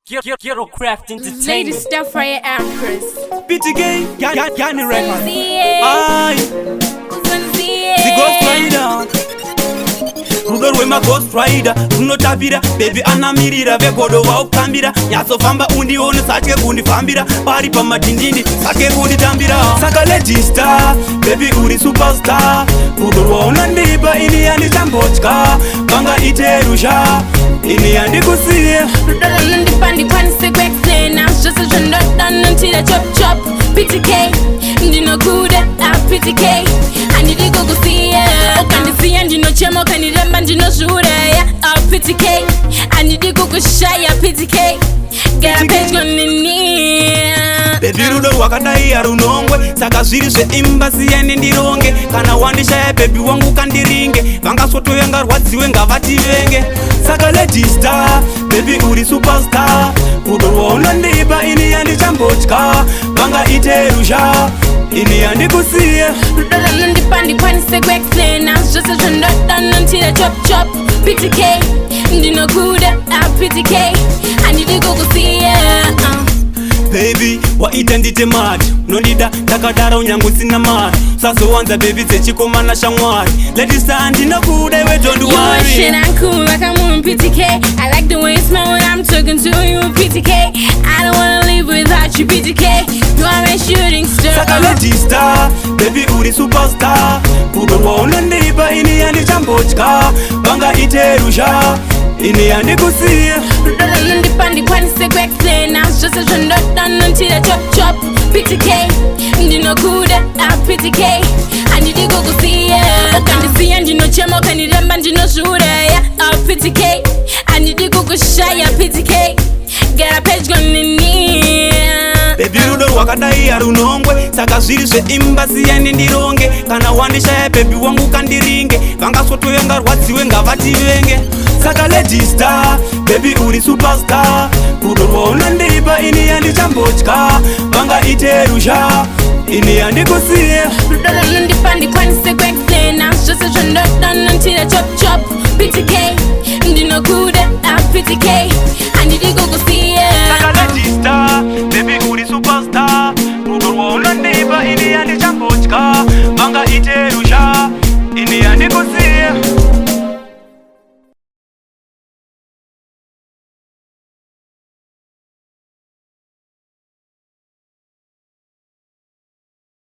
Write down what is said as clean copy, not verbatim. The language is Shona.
Ghetto Craft Entertainment. Lady Starfire Empress. PTK, Gani Record. Zie. Aye, the Ghost Rider. Rudo rwema Ghost Rider. Runotapira, baby anamirira. Vegodo wa ukambira. Nyasofamba undione satke kundifambira. Pari pa matindindi, satke kunditambira. Saka legista, baby uri superstar. Rudo rwa unandiba ini yanditambochka. Banga iterusha, ini yandikusiye. Rudo nandipandi panise ku explain. I'm just a trend done until I chop. PTK, ndino kuda. PTK, I need to go see ya. Okandi see ndino chemo kaniramba ndino shura ya. PTK, I need to go shaya. PTK, get a page on nini. Baby rudo wakadai ya runongwe. Saka zviri zveimbazi yende ndironge. Kana wandishaya baby wangu kandiringe. Vanga soto yanga rwadziwe ngavati venge. Saka legista, baby uri superstar. Rudo rwaunondipa ini yandichambochka. Vanga iterusha, ini yandikusiye. Rudo nandipandi panise ku explain. I'm just a trend done until I chop. PTK, ndino kuda. PTK, I need to go see ya. Baby, waita ndite mad. Nondida, takadara unyangu sina mad. Saso wanza baby techikoma na shamwari. Ladies stand ndino kuda we don't You are worry. shit, I'm cool like I'm moving PTK. I like the way you smell when I'm talking to you, PTK. I don't wanna live without you, PTK. You are my shooting star. Saka legista, baby uri superstar. Rudo rwaunondipa ini yandichambochka. Vanga iterusha, ini yandikusiye. Rudo nandipandi panise ku explain. I'm just a trend done until I chop. PTK, ndino kuda. PTK, I need to go see ya. Okandi see ndino chemo kaniramba ndino shura ya. PTK, I need to go shaya. PTK, get a page on nini. Baby rudo wakadai ya runongwe. Saka zviri zveimbazi yende ndironge. Kana wandishaya baby wangu kandiringe. Vanga soto yanga rwadziwe ngavati venge. Saka legista, baby uri superstar. Rudo rwaunondipa ini yandichambochka. Vanga iterusha, ini yandikusiye. Rudo nandipandi panise ku explain. I'm just a trend done until